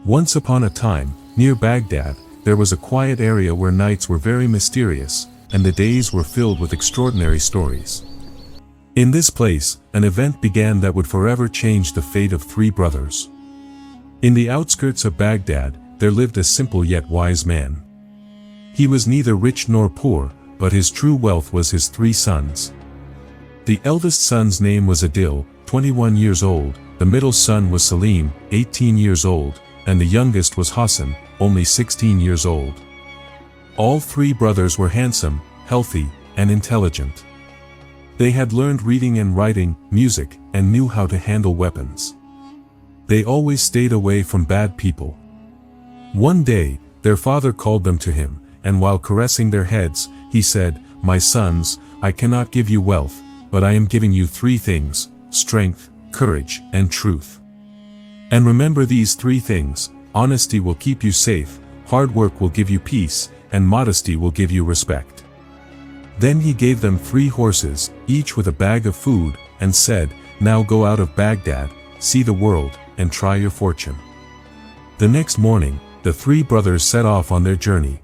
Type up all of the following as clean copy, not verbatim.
Once upon a time, near Baghdad, there was a quiet area where nights were very mysterious, and the days were filled with extraordinary stories. In this place, an event began that would forever change the fate of three brothers. In the outskirts of Baghdad, there lived a simple yet wise man. He was neither rich nor poor, but his true wealth was his three sons. The eldest son's name was Adil, 21 years old, the middle son was Salim, 18 years old, and the youngest was Hassan, only 16 years old. All three brothers were handsome, healthy, and intelligent. They had learned reading and writing, music, and knew how to handle weapons. They always stayed away from bad people. One day, their father called them to him, and while caressing their heads, he said, "My sons, I cannot give you wealth, but I am giving you three things: strength, courage, and truth. And remember these three things: honesty will keep you safe, hard work will give you peace, and modesty will give you respect." Then he gave them 3 horses, each with a bag of food, and said, "Now go out of Baghdad, see the world, and try your fortune." The next morning, the 3 brothers set off on their journey.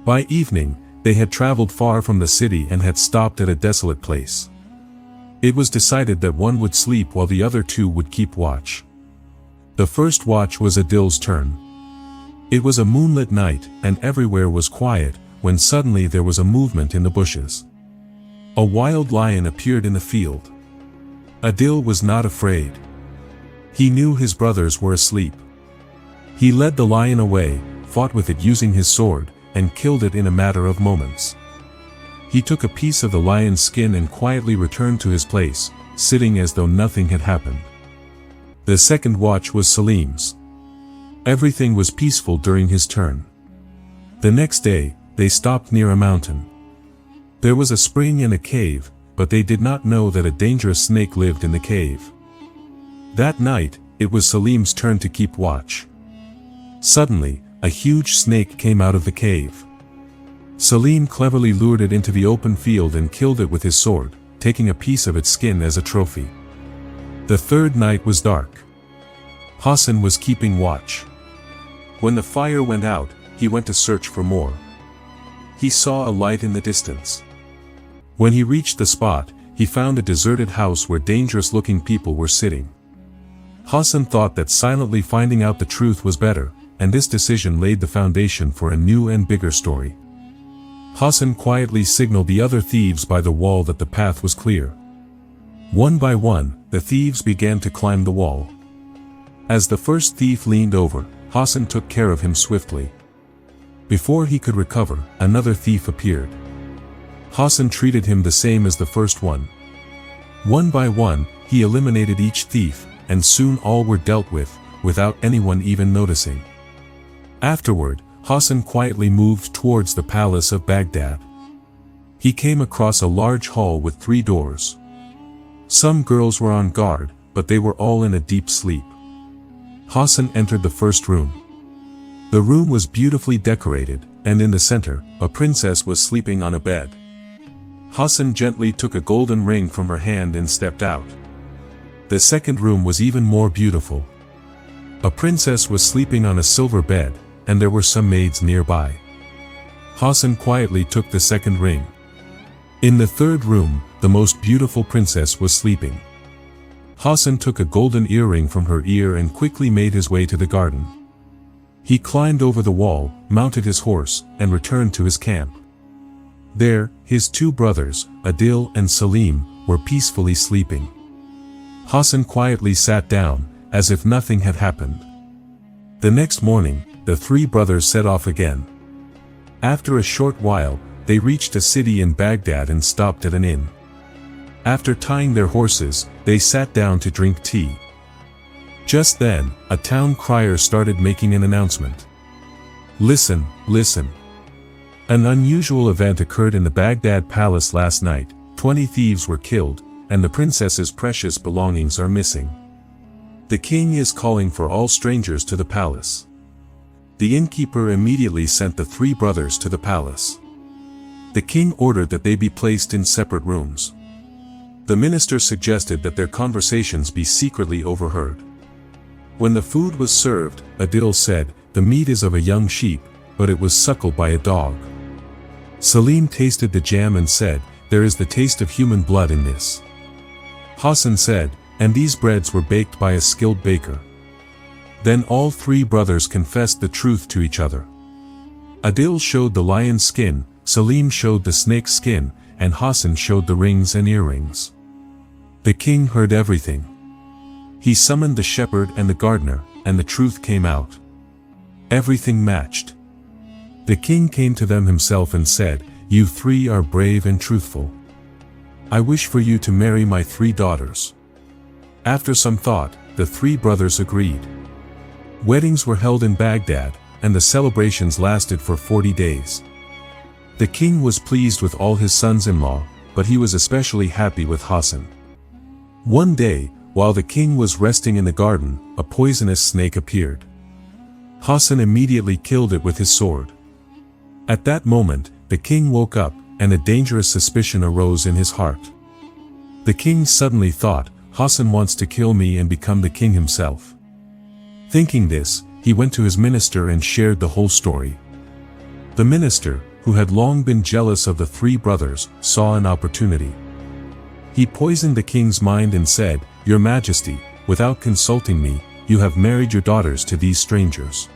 By evening, they had traveled far from the city and had stopped at a desolate place. It was decided that one would sleep while the other 2 would keep watch. The first watch was Adil's turn. It was a moonlit night, and everywhere was quiet, when suddenly there was a movement in the bushes. A wild lion appeared in the field. Adil was not afraid. He knew his brothers were asleep. He led the lion away, fought with it using his sword, and killed it in a matter of moments. He took a piece of the lion's skin and quietly returned to his place, sitting as though nothing had happened. The second watch was Salim's. Everything was peaceful during his turn. The next day, they stopped near a mountain. There was a spring and a cave, but they did not know that a dangerous snake lived in the cave. That night, it was Salim's turn to keep watch. Suddenly, a huge snake came out of the cave. Salim cleverly lured it into the open field and killed it with his sword, taking a piece of its skin as a trophy. The third night was dark. Hassan was keeping watch. When the fire went out, he went to search for more. He saw a light in the distance. When he reached the spot, he found a deserted house where dangerous-looking people were sitting. Hassan thought that silently finding out the truth was better, and this decision laid the foundation for a new and bigger story. Hassan quietly signaled the other thieves by the wall that the path was clear. One by one, the thieves began to climb the wall. As the first thief leaned over, Hassan took care of him swiftly. Before he could recover, another thief appeared. Hassan treated him the same as the first one. One by one, he eliminated each thief, and soon all were dealt with, without anyone even noticing. Afterward, Hassan quietly moved towards the palace of Baghdad. He came across a large hall with 3 doors. Some girls were on guard, but they were all in a deep sleep. Hassan entered the first room. The room was beautifully decorated, and in the center, a princess was sleeping on a bed. Hassan gently took a golden ring from her hand and stepped out. The second room was even more beautiful. A princess was sleeping on a silver bed, and there were some maids nearby. Hassan quietly took the second ring. In the third room, the most beautiful princess was sleeping. Hassan took a golden earring from her ear and quickly made his way to the garden. He climbed over the wall, mounted his horse, and returned to his camp. There, his 2 brothers, Adil and Salim, were peacefully sleeping. Hassan quietly sat down, as if nothing had happened. The next morning, the 3 brothers set off again. After a short while, they reached a city in Baghdad and stopped at an inn. After tying their horses, they sat down to drink tea. Just then, a town crier started making an announcement. "Listen, listen. An unusual event occurred in the Baghdad palace last night. 20 thieves were killed, and the princess's precious belongings are missing. The king is calling for all strangers to the palace." The innkeeper immediately sent the 3 brothers to the palace. The king ordered that they be placed in separate rooms. The minister suggested that their conversations be secretly overheard. When the food was served, Adil said, "The meat is of a young sheep, but it was suckled by a dog." Salim tasted the jam and said, "There is the taste of human blood in this." Hassan said, "And these breads were baked by a skilled baker." Then all three brothers confessed the truth to each other. Adil showed the lion's skin, Salim showed the snake's skin, and Hassan showed the rings and earrings. The king heard everything. He summoned the shepherd and the gardener, and the truth came out. Everything matched. The king came to them himself and said, "You three are brave and truthful. I wish for you to marry my three daughters." After some thought, the three brothers agreed. Weddings were held in Baghdad, and the celebrations lasted for 40 days. The king was pleased with all his sons-in-law, but he was especially happy with Hassan. One day, while the king was resting in the garden, a poisonous snake appeared. Hassan immediately killed it with his sword. At that moment, the king woke up, and a dangerous suspicion arose in his heart. The king suddenly thought, "Hassan wants to kill me and become the king himself." Thinking this, he went to his minister and shared the whole story. The minister, who had long been jealous of the three brothers, saw an opportunity. He poisoned the king's mind and said, "Your Majesty, without consulting me, you have married your daughters to these strangers.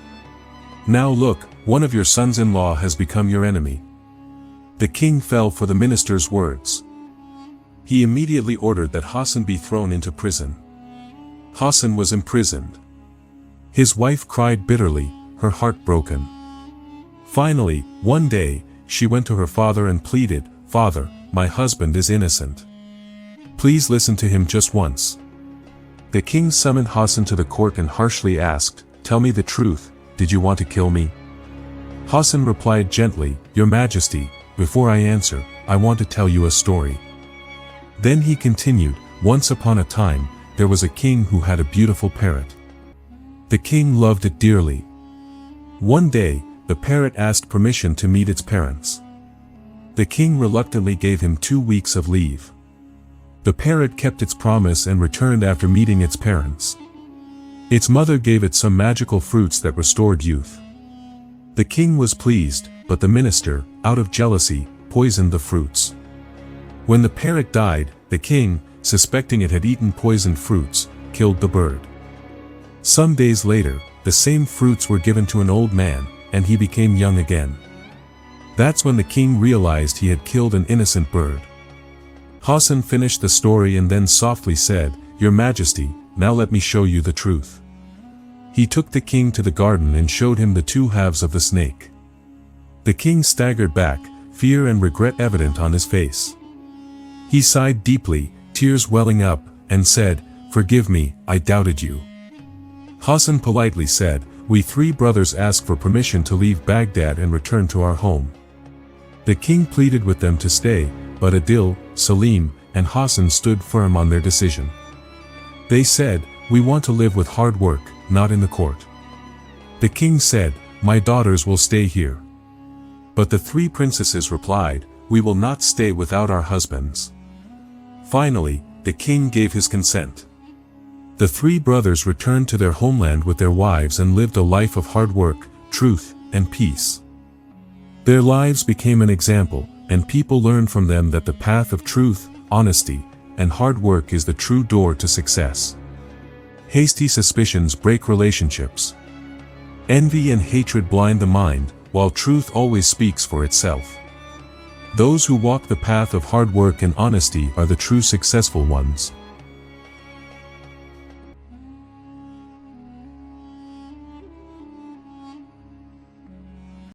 Now look, one of your sons-in-law has become your enemy." The king fell for the minister's words. He immediately ordered that Hassan be thrown into prison. Hassan was imprisoned. His wife cried bitterly, her heart broken. Finally, one day, she went to her father and pleaded, "Father, my husband is innocent. Please listen to him just once." The king summoned Hassan to the court and harshly asked, "Tell me the truth, did you want to kill me?" Hassan replied gently, "Your Majesty, before I answer, I want to tell you a story." Then he continued, "Once upon a time, there was a king who had a beautiful parrot. The king loved it dearly. One day, the parrot asked permission to meet its parents. The king reluctantly gave him 2 weeks of leave. The parrot kept its promise and returned after meeting its parents. Its mother gave it some magical fruits that restored youth. The king was pleased, but the minister, out of jealousy, poisoned the fruits. When the parrot died, the king, suspecting it had eaten poisoned fruits, killed the bird. Some days later, the same fruits were given to an old man, and he became young again. That's when the king realized he had killed an innocent bird. Hassan finished the story and then softly said, "Your Majesty, now let me show you the truth." He took the king to the garden and showed him the two halves of the snake. The king staggered back, fear and regret evident on his face. He sighed deeply, tears welling up, and said, "Forgive me, I doubted you." Hassan politely said, "We three brothers ask for permission to leave Baghdad and return to our home." The king pleaded with them to stay, but Adil, Salim, and Hassan stood firm on their decision. They said, "We want to live with hard work, not in the court." The king said, "My daughters will stay here." But the three princesses replied, "We will not stay without our husbands." Finally, the king gave his consent. The three brothers returned to their homeland with their wives and lived a life of hard work, truth, and peace. Their lives became an example, and people learned from them that the path of truth, honesty, and hard work is the true door to success. Hasty suspicions break relationships. Envy and hatred blind the mind, while truth always speaks for itself. Those who walk the path of hard work and honesty are the true successful ones.